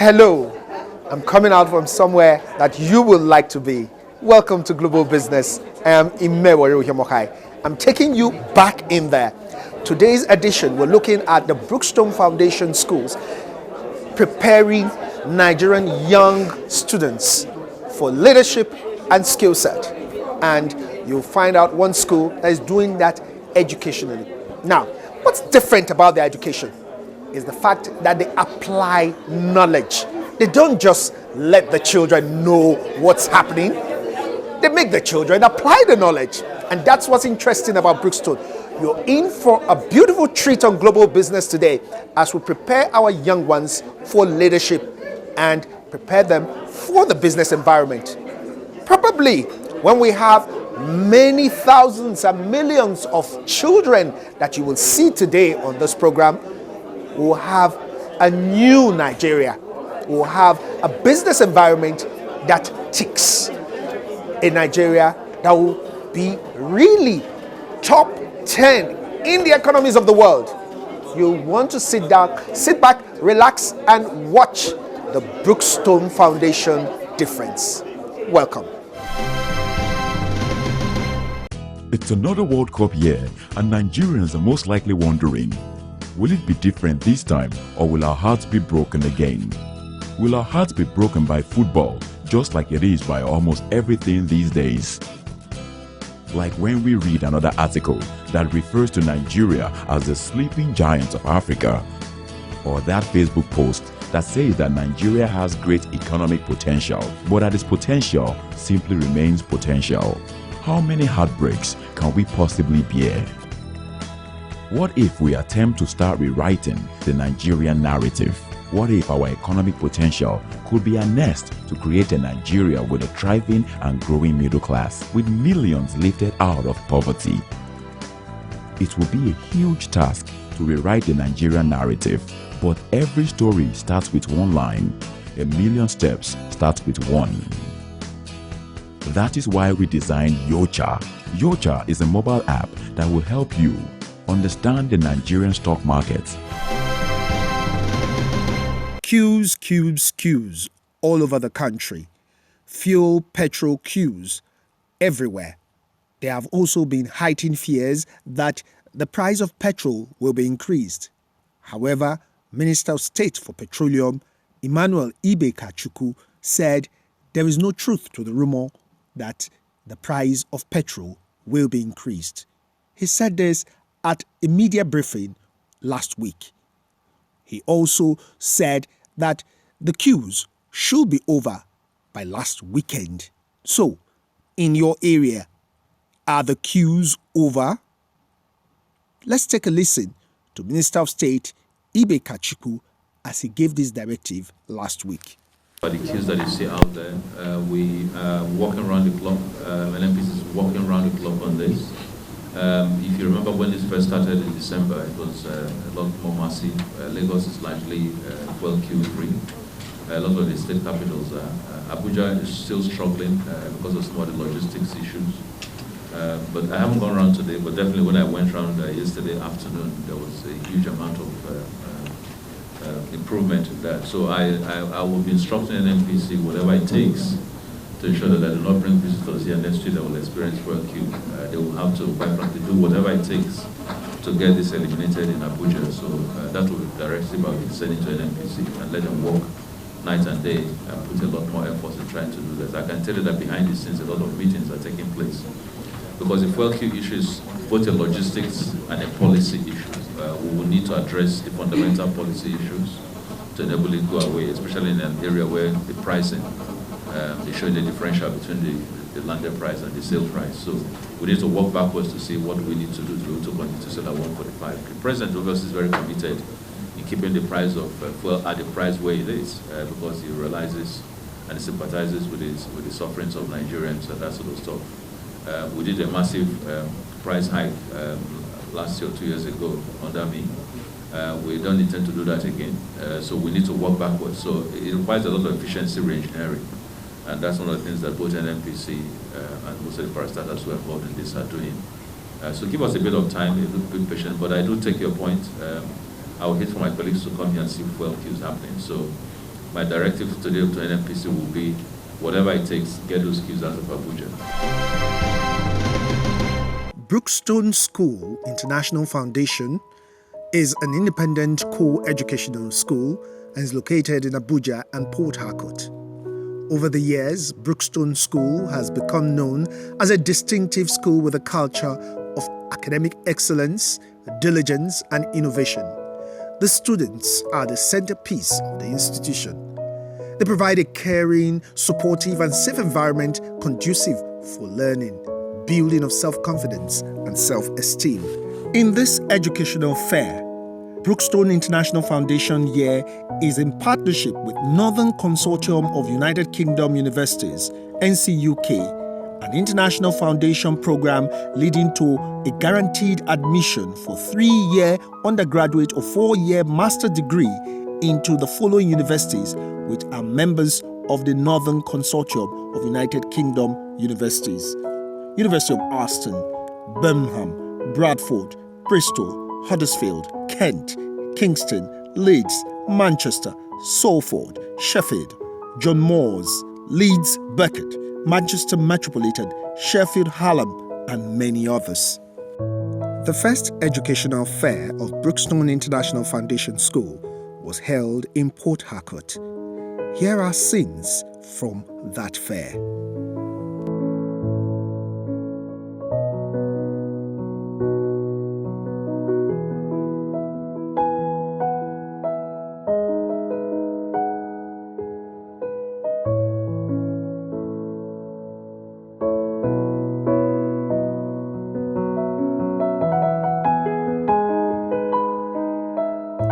Hello, I'm coming out from somewhere that you would like to be. Welcome to Global Business. I am Imewaru Himokai. I'm taking you back in there. Today's edition, we're looking at the Brookstone Foundation schools preparing Nigerian young students for leadership and skill set. And you'll find out one school that is doing that educationally. Now, what's different about their education is the fact that they apply knowledge. They don't just let the children know what's happening. They make the children apply the knowledge. And that's what's interesting about Brookstone. You're in for a beautiful treat on Global Business today as we prepare our young ones for leadership and prepare them for the business environment. Probably when we have many thousands and millions of children that you will see today on this program, we'll have a new Nigeria. We'll have a business environment that ticks. A Nigeria that will be really top 10 in the economies of the world. You'll want to sit back, relax, and watch the Brookstone Foundation difference. Welcome. It's another World Cup year, and Nigerians are most likely wondering, will it be different this time, or will our hearts be broken again? Will our hearts be broken by football, just like it is by almost everything these days? Like when we read another article that refers to Nigeria as the sleeping giant of Africa, or that Facebook post that says that Nigeria has great economic potential, but that its potential simply remains potential. How many heartbreaks can we possibly bear? What if we attempt to start rewriting the Nigerian narrative? What if our economic potential could be harnessed to create a Nigeria with a thriving and growing middle class, with millions lifted out of poverty? It will be a huge task to rewrite the Nigerian narrative, but every story starts with one line. A million steps starts with one. That is why we designed Yocha. Yocha is a mobile app that will help you understand the Nigerian stock market. Queues all over the country. Fuel, petrol queues everywhere. There have also been heightened fears that the price of petrol will be increased. However, Minister of State for Petroleum, Emmanuel Ibe-Kachukwu, said there is no truth to the rumor that the price of petrol will be increased. He said this at a media briefing last week. He also said that the queues should be over by last weekend. So, in your area, are the queues over? Let's take a listen to Minister of State Ibe-Kachukwu as he gave this directive last week. The queues that you see out there, we are walking around the clock. NNPC is walking around the clock on this. If you remember when this first started in December, it was a lot more massive. Lagos is largely well queue-free. A lot of the state capitals are. Abuja is still struggling because of some of the logistics issues. But I haven't gone around today, but definitely when I went around yesterday afternoon, there was a huge amount of improvement in that. So I will be instructing NNPC whatever it takes to ensure that they do not bring visitors here next week that will experience fuel queue. They will have to, quite frankly, do whatever it takes to get this eliminated in Abuja. So that will be directly about sending to NNPC and let them work night and day and put a lot more effort in trying to do that. I can tell you that behind the scenes, a lot of meetings are taking place because the fuel queue issue is both a logistics and a policy issue. We will need to address the fundamental policy issues to enable it go away, especially in an area where the pricing is showing the differential between the landed price and the sale price. So we need to work backwards to see what we need to do to continue to sell at 145. The President obviously is very committed in keeping the price of fuel at the price where it is because he realizes and sympathizes with the sufferings of Nigerians and that sort of stuff. We did a massive price hike last year or 2 years ago under me. We don't intend to do that again. So we need to work backwards. So it requires a lot of efficiency re-engineering. And that's one of the things that both NNPC and most of the parastatals who are involved in this are doing. So give us a bit of time, a little bit patient. But I do take your point. I will hit for my colleagues to come here and see fuel queues happening. So my directive today to NMPC will be, whatever it takes, get those kids out of Abuja. Brookstone School International Foundation is an independent co-educational school and is located in Abuja and Port Harcourt. Over the years, Brookstone School has become known as a distinctive school with a culture of academic excellence, diligence, and innovation. The students are the centerpiece of the institution. They provide a caring, supportive, and safe environment conducive for learning, building of self-confidence, and self-esteem. In this educational fair, Brookstone International Foundation Year is in partnership with Northern Consortium of United Kingdom Universities, NCUK, an international foundation program leading to a guaranteed admission for 3-year undergraduate or 4-year master degree into the following universities, which are members of the Northern Consortium of United Kingdom Universities: University of Aston, Birmingham, Bradford, Bristol, Huddersfield, Kent, Kingston, Leeds, Manchester, Salford, Sheffield, John Moores, Leeds, Beckett, Manchester Metropolitan, Sheffield, Hallam, and many others. The first educational fair of Brookstone International Foundation School was held in Port Harcourt. Here are scenes from that fair.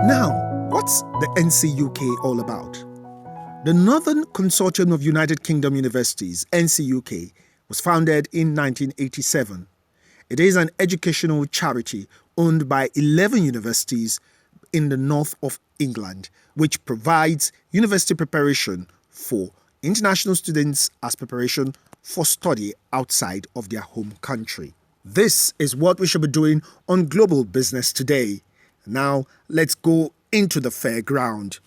Now, what's the NCUK all about? The Northern Consortium of United Kingdom Universities, NCUK, was founded in 1987. It is an educational charity owned by 11 universities in the north of England, which provides university preparation for international students as preparation for study outside of their home country. This is what we should be doing on Global Business today. Now, let's go into the fairground.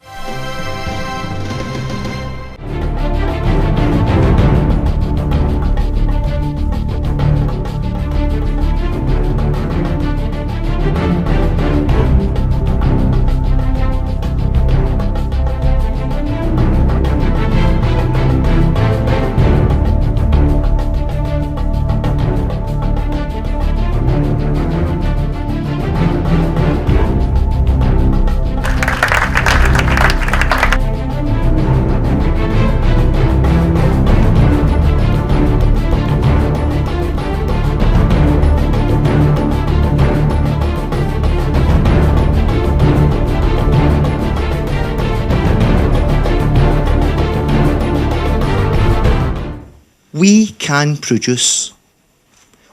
We can produce.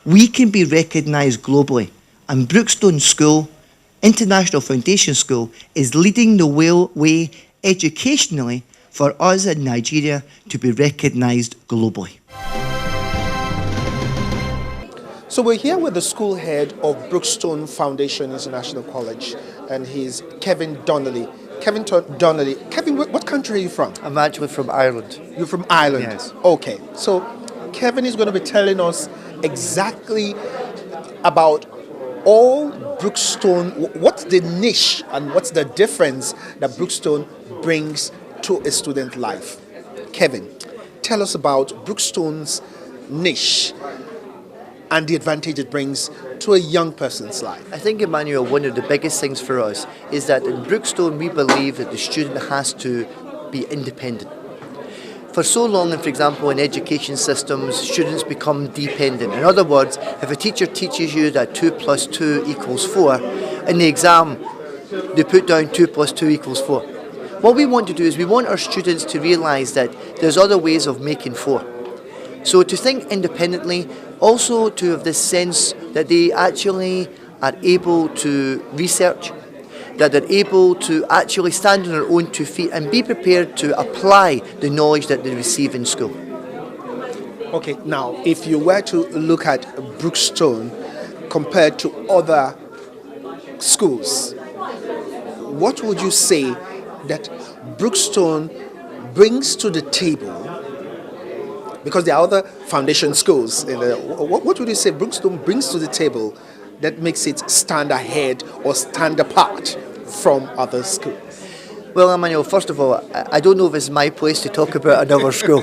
We can be recognised globally, and Brookstone School, International Foundation School, is leading the way educationally for us in Nigeria to be recognised globally. So we're here with the school head of Brookstone Foundation International College, and he's Kevin Donnelly. Kevin, what country are you from? I'm actually from Ireland. You're from Ireland? Yes. Okay, so Kevin is going to be telling us exactly about all Brookstone, what's the niche and what's the difference that Brookstone brings to a student life. Kevin, tell us about Brookstone's niche and the advantage it brings to a young person's life. I think, Emmanuel, one of the biggest things for us is that in Brookstone we believe that the student has to be independent. For so long, and for example, in education systems, students become dependent. In other words, if a teacher teaches you that 2 plus 2 equals 4, in the exam they put down 2 plus 2 equals 4. What we want to do is we want our students to realise that there's other ways of making 4. So to think independently, also to have this sense that they actually are able to research, that they're able to actually stand on their own 2 feet and be prepared to apply the knowledge that they receive in school. Okay, now if you were to look at Brookstone compared to other schools, what would you say that Brookstone brings to the table, because there are other foundation schools, what would you say Brookstone brings to the table that makes it stand ahead or stand apart from other schools? Well, Emmanuel, first of all, I don't know if it's my place to talk about another school,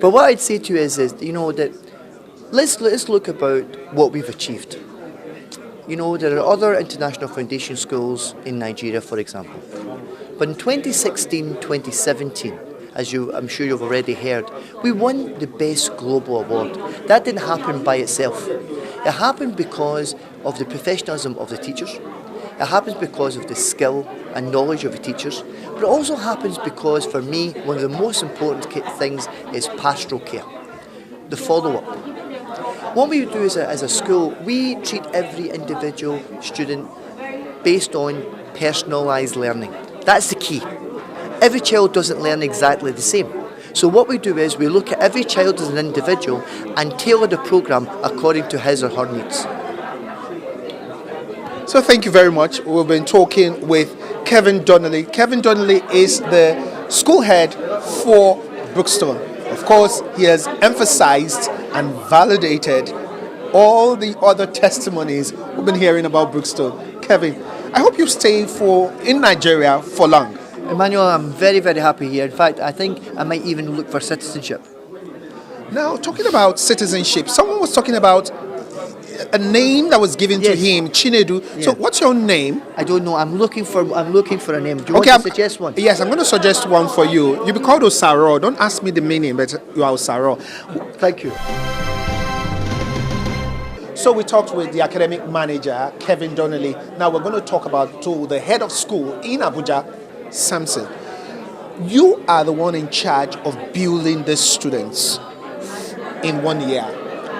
but what I'd say to you is that let's look about what we've achieved. There are other international foundation schools in Nigeria, for example. But in 2016-2017, as I'm sure you've already heard, we won the Best Global Award. That didn't happen by itself. It happened because of the professionalism of the teachers. It happens because of the skill and knowledge of the teachers. But it also happens because, for me, one of the most important things is pastoral care, the follow-up. What we do as a school, we treat every individual student based on personalised learning. That's the key. Every child doesn't learn exactly the same. So what we do is we look at every child as an individual and tailor the programme according to his or her needs. So thank you very much. We've been talking with Kevin Donnelly. Kevin Donnelly is the school head for Brookstone. Of course, he has emphasized and validated all the other testimonies we've been hearing about Brookstone. Kevin, I hope you stay in Nigeria for long. Emmanuel, I'm very, very happy here. In fact, I think I might even look for citizenship. Now, talking about citizenship, someone was talking about a name that was given to him, Chinedu. Yeah. So, what's your name? I don't know. I'm looking for a name. Do you want to suggest one? Yes, I'm going to suggest one for you. You'll be called Osaro. Don't ask me the meaning, but you are Osaro. Thank you. So we talked with the academic manager, Kevin Donnelly. Now we're going to talk about the head of school in Abuja, Samson. You are the one in charge of building the students in 1 year.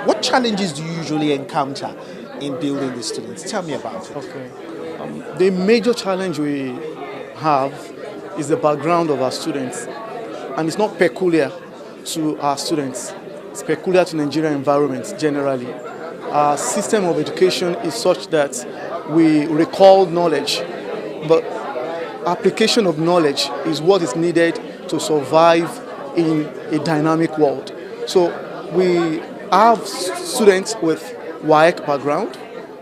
What challenges do you usually encounter in building the students? Tell me about it. Okay. The major challenge we have is the background of our students. And it's not peculiar to our students. It's peculiar to Nigerian environments generally. Our system of education is such that we recall knowledge, but application of knowledge is what is needed to survive in a dynamic world. So we have students with WAEC background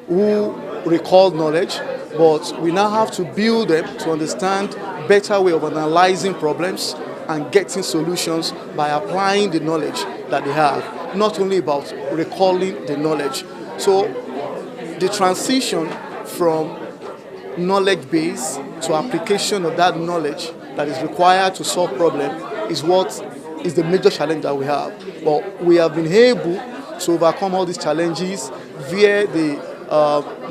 who recall knowledge, but we now have to build them to understand better way of analyzing problems and getting solutions by applying the knowledge that they have, not only about recalling the knowledge. So the transition from knowledge base to application of that knowledge that is required to solve problems is what is the major challenge that we have. But we have been able to overcome all these challenges via the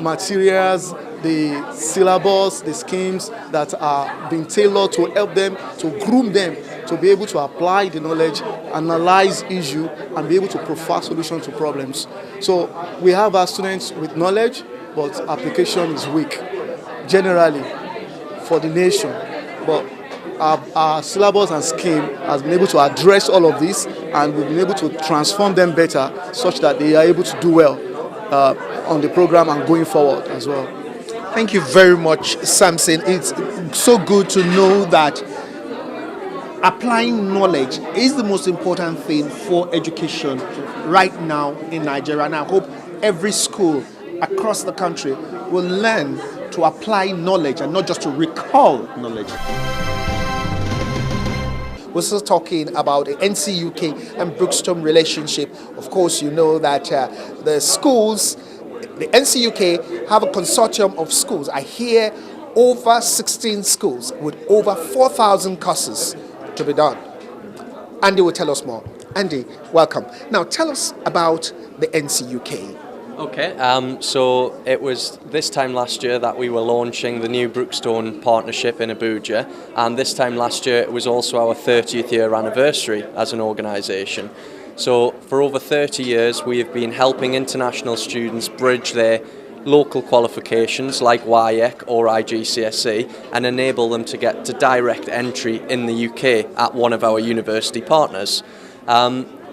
materials, the syllabus, the schemes that are being tailored to help them, to groom them, to be able to apply the knowledge, analyze issue, and be able to provide solutions to problems. So we have our students with knowledge, but application is weak, generally, for the nation. But our syllabus and scheme has been able to address all of this, and we've been able to transform them better such that they are able to do well on the program and going forward as well. Thank you very much, Samson. It's so good to know that applying knowledge is the most important thing for education right now in Nigeria. And I hope every school across the country will learn to apply knowledge and not just to recall knowledge. We're still talking about the NCUK and Brookstone relationship. Of course, you know that the schools, the NCUK have a consortium of schools. I hear over 16 schools with over 4,000 courses to be done. Andy will tell us more. Andy, welcome. Now tell us about the NCUK. Okay, so it was this time last year that we were launching the new Brookstone partnership in Abuja, and this time last year it was also our 30th year anniversary as an organisation. So for over 30 years we have been helping international students bridge their local qualifications like WAEC or IGCSE and enable them to get to direct entry in the UK at one of our university partners.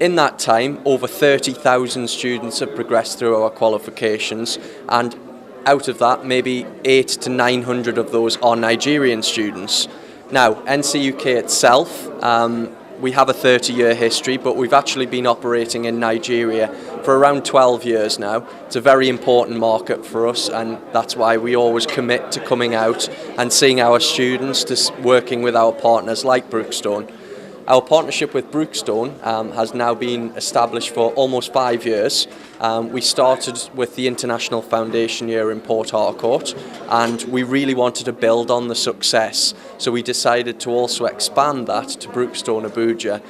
In that time, over 30,000 students have progressed through our qualifications, and out of that, maybe 800 to 900 of those are Nigerian students. Now, NCUK itself, we have a 30-year history, but we've actually been operating in Nigeria for around 12 years now. It's a very important market for us, and that's why we always commit to coming out and seeing our students, to working with our partners like Brookstone. Our partnership with Brookstone has now been established for almost 5 years. We started with the International Foundation year in Port Harcourt, and we really wanted to build on the success. So we decided to also expand that to Brookstone Abuja,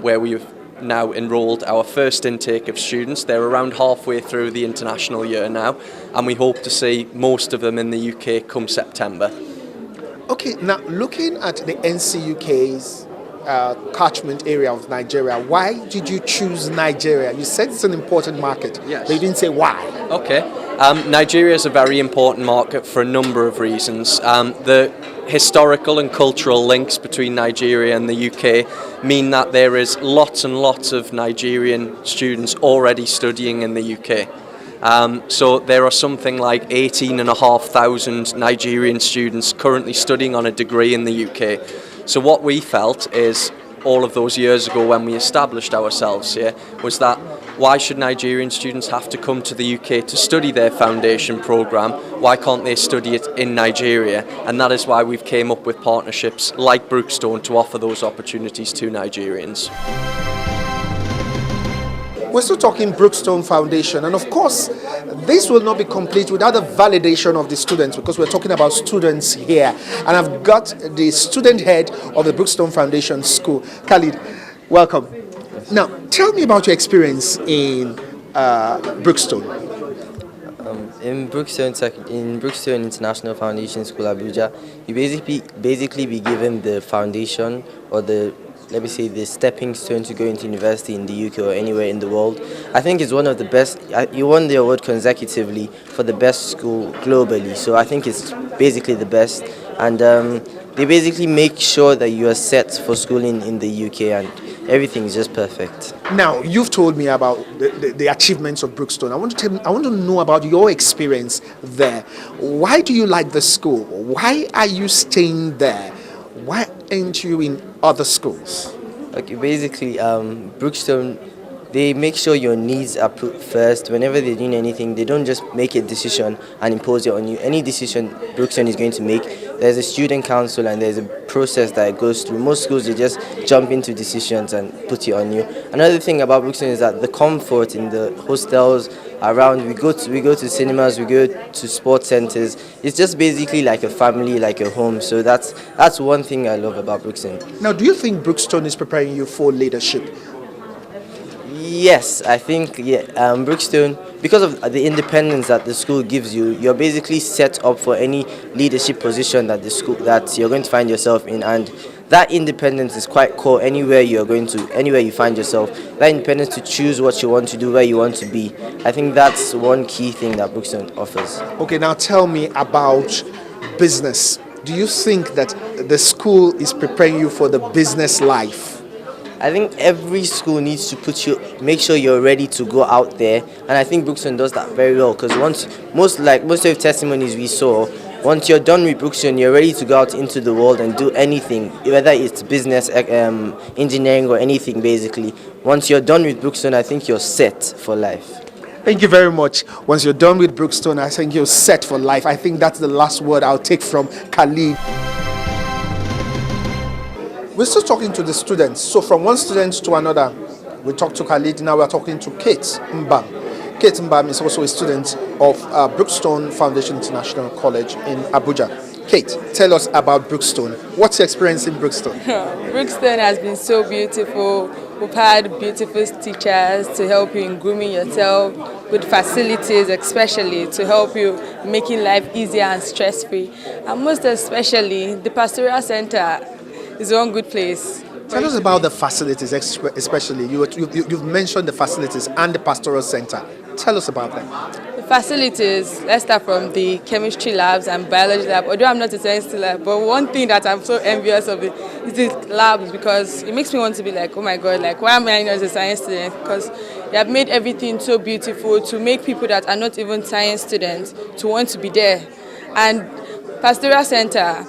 where we've now enrolled our first intake of students. They're around halfway through the international year now, and we hope to see most of them in the UK come September. Okay, now looking at the NCUK's catchment area of Nigeria, why did you choose Nigeria? You said it's an important market, yes, but you didn't say why. Okay, Nigeria is a very important market for a number of reasons. The historical and cultural links between Nigeria and the UK mean that there is lots and lots of Nigerian students already studying in the UK. So there are something like 18,500 Nigerian students currently studying on a degree in the UK. So what we felt is, all of those years ago when we established ourselves here, was that why should Nigerian students have to come to the UK to study their foundation programme? Why can't they study it in Nigeria? And that is why we've came up with partnerships like Brookstone to offer those opportunities to Nigerians. We're still talking Brookstone Foundation, and of course, this will not be complete without the validation of the students, because we're talking about students here. And I've got the student head of the Brookstone Foundation School, Khalid. Welcome. Yes. Now, tell me about your experience in Brookstone. In Brookstone International Foundation School, Abuja, you basically be given the foundation, or the, let me say, the stepping stone to go into university in the UK or anywhere in the world. I think it's one of the best. You won the award consecutively for the best school globally, so I think it's basically the best. And they basically make sure that you are set for schooling in the UK, and everything is just perfect. Now, you've told me about the achievements of Brookstone. I want to know about your experience there. Why do you like the school? Why are you staying there? Why aren't you in other schools? Okay, basically, Brookstone, they make sure your needs are put first. Whenever they're doing anything, they don't just make a decision and impose it on you. Any decision Brookstone is going to make, there's a student council and there's a process that it goes through. Most schools, they just jump into decisions and put it on you. Another thing about Brookstone is that the comfort in the hostels around, we go to cinemas, we go to sports centers. It's just basically like a family, like a home. So that's one thing I love about Brookstone. Now, do you think Brookstone is preparing you for leadership? Yes, I think Brookstone, because of the independence that the school gives you, you're basically set up for any leadership position that you're going to find yourself in, and that independence is quite core anywhere you find yourself. That independence to choose what you want to do, where you want to be. I think that's one key thing that Brookstone offers. Okay, now tell me about business. Do you think that the school is preparing you for the business life? I think every school needs to make sure you're ready to go out there, and I think Brookstone does that very well, because most of the testimonies we saw, once you're done with Brookstone, you're ready to go out into the world and do anything, whether it's business, engineering, or anything basically. Once you're done with Brookstone, I think you're set for life. Thank you very much. Once you're done with Brookstone, I think you're set for life. I think that's the last word I'll take from Khalid. We're still talking to the students. So from one student to another, we talked to Khalid, now we're talking to Kate Mbam. Kate Mbam is also a student of Brookstone Foundation International College in Abuja. Kate, tell us about Brookstone. What's your experience in Brookstone? Brookstone has been so beautiful. We've had beautiful teachers to help you in grooming yourself, with facilities especially to help you making life easier and stress-free. And most especially, the pastoral center is one good place. Tell us about the facilities, especially. You've mentioned the facilities and the pastoral center. Tell us about them. The facilities, let's start from the chemistry labs and biology lab. Although I'm not a science lab, but one thing that I'm so envious of is the labs, because it makes me want to be like, oh my God, like why am I not a science student? Because they have made everything so beautiful to make people that are not even science students to want to be there. And pastoral center,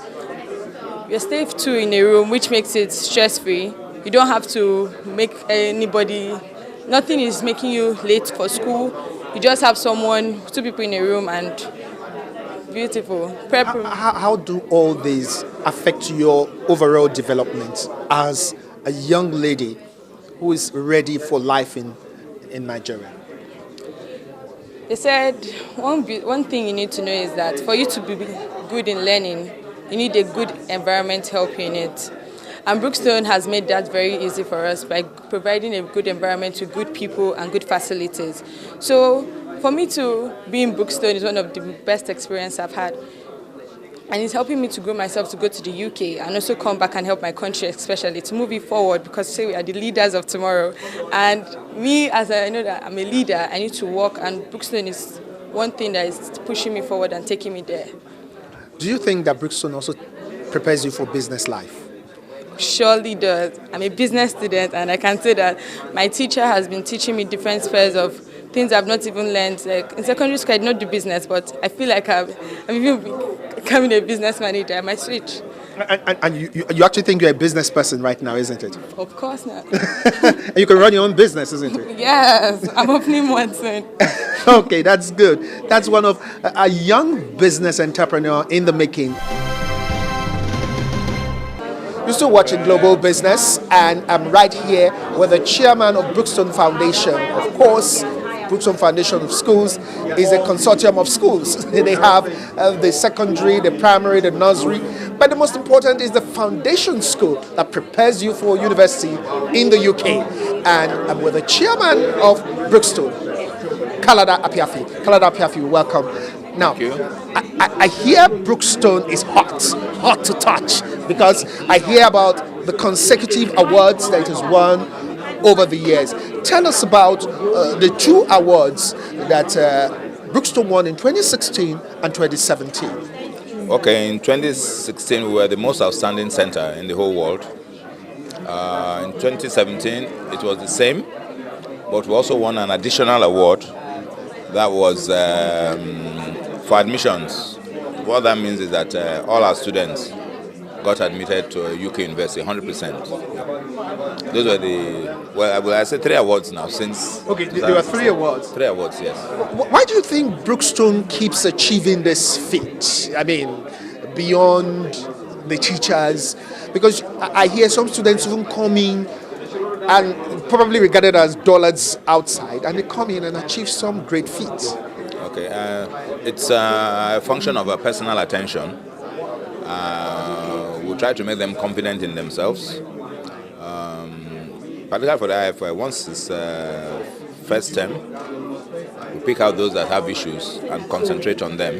You're safe too in a room, which makes it stress-free. You don't have to make nothing is making you late for school. You just have two people in a room, and beautiful. How do all these affect your overall development as a young lady who is ready for life in Nigeria? They said one thing you need to know is that for you to be good in learning, you need a good environment to help you in it. And Brookstone has made that very easy for us by providing a good environment with good people and good facilities. So for me to be in Brookstone is one of the best experiences I've had. And it's helping me to grow myself to go to the UK and also come back and help my country, especially to move it forward, because say we are the leaders of tomorrow. And me, as I know that I'm a leader, I need to work, and Brookstone is one thing that is pushing me forward and taking me there. Do you think that Brookstone also prepares you for business life? Surely does. I'm a business student, and I can say that my teacher has been teaching me different spheres of things I've not even learned. Like in secondary school, I did not do business, but I feel like I'm even becoming a business manager. I might switch. And you actually think you're a business person right now, isn't it? Of course not. And you can run your own business, isn't it? Yes, I'm opening one soon. Okay, that's good. That's one of a young business entrepreneur in the making. You're still watching Global Business, and I'm right here with the chairman of Brookstone Foundation. Of course, Brookstone Foundation of Schools is a consortium of schools. They have the secondary, the primary, the nursery, but the most important is the foundation school that prepares you for university in the UK. And I'm with the chairman of Brookstone, Kalada Apiafi. Kalada Apiafi, welcome. Now, I hear Brookstone is hot to touch, because I hear about the consecutive awards that it has won over the years. Tell us about the two awards that Brookstone won in 2016 and 2017. Okay, in 2016 we were the most outstanding center in the whole world. In 2017 it was the same, but we also won an additional award that was for admissions. What that means is that all our students got admitted to a UK university, 100%. Those were I said 3 awards now since. Okay, there were 3 awards. 3 awards, yes. Why do you think Brookstone keeps achieving this feat? I mean, beyond the teachers, because I hear some students even come in and probably regarded as dullards outside, and they come in and achieve some great feats. Okay, it's a function of a personal attention. We try to make them confident in themselves. Particularly for the IFY, once it's first term, we pick out those that have issues and concentrate on them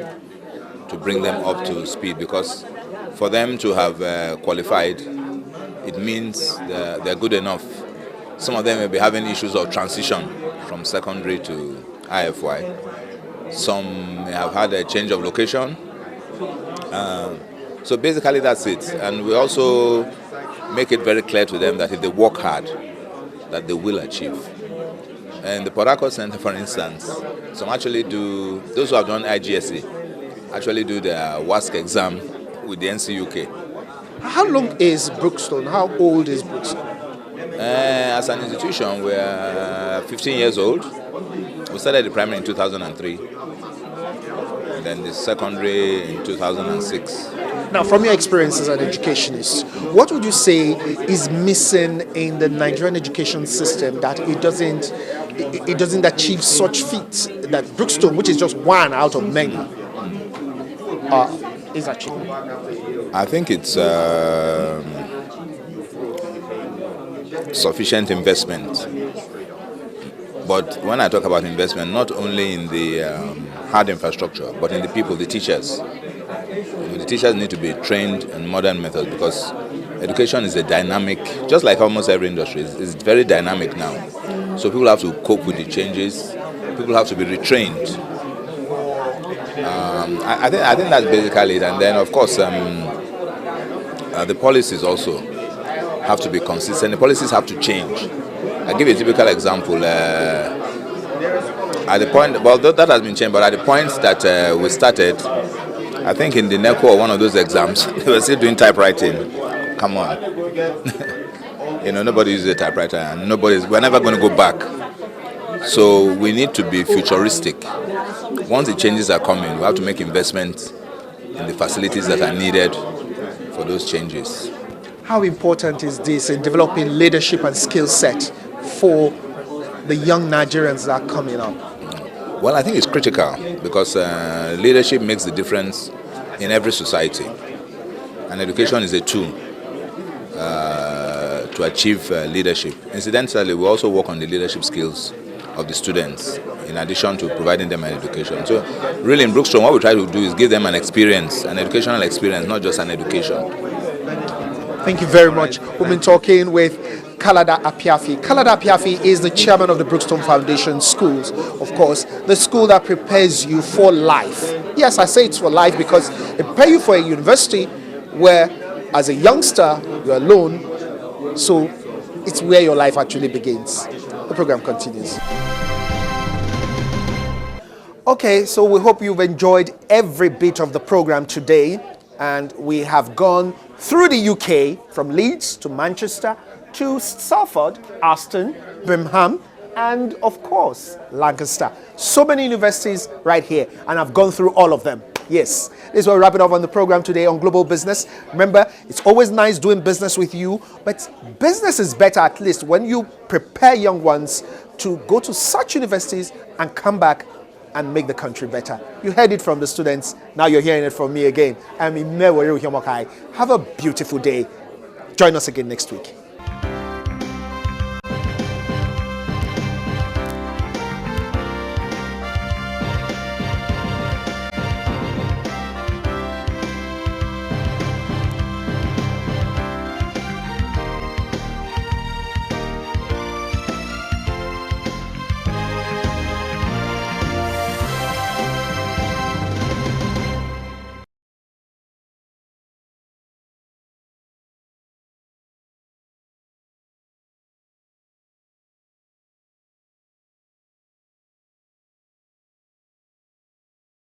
to bring them up to speed, because for them to have qualified, it means they're good enough. Some of them may be having issues of transition from secondary to IFY. Some may have had a change of location. So basically that's it. And we also make it very clear to them that if they work hard, that they will achieve. And the Port Harcourt Center, for instance, some actually do, those who have done IGSE, actually do their WASC exam with the NCUK. How long is Brookstone? How old is Brookstone? As an institution, we're 15 years old. We started the primary in 2003, and then the secondary in 2006. Now, from your experience as an educationist, what would you say is missing in the Nigerian education system that it doesn't achieve such feats that Brookstone, which is just one out of many, is achieving? I think it's sufficient investment. But when I talk about investment, not only in the hard infrastructure, but in the people, the teachers. The teachers need to be trained in modern methods, because education is a dynamic, just like almost every industry, it's very dynamic now. So people have to cope with the changes. People have to be retrained. I think that's basically it. And then, of course, the policies also have to be consistent. The policies have to change. I'll give you a typical example. At the point, well, that has been changed, but at the point that we started, I I think in the NECO or one of those exams, they were still doing typewriting. Come on. Nobody uses a typewriter and we're never going to go back. So we need to be futuristic. Once the changes are coming, we have to make investments in the facilities that are needed for those changes. How important is this in developing leadership and skill set for the young Nigerians that are coming up? Well, I think it's critical because leadership makes the difference in every society. And education is a tool to achieve leadership. Incidentally, we also work on the leadership skills of the students in addition to providing them an education. So really in Brookstone, what we try to do is give them an experience, an educational experience, not just an education. Thank you very much. We've been talking with Kalada Apiafi. Kalada Apiafi is the chairman of the Brookstone Foundation Schools. Of course, the school that prepares you for life. Yes, I say it's for life because it prepares you for a university where, as a youngster, you're alone. So it's where your life actually begins. The program continues. Okay, so we hope you've enjoyed every bit of the program today. And we have gone through the UK, from Leeds to Manchester to Salford, Aston, Birmingham, and of course, Lancaster. So many universities right here, and I've gone through all of them. Yes, this is where we wrap it up on the program today on Global Business. Remember, it's always nice doing business with you, but business is better at least when you prepare young ones to go to such universities and come back and make the country better. You heard it from the students, now you're hearing it from me again. I'm Imewo Yomokai. Have a beautiful day. Join us again next week.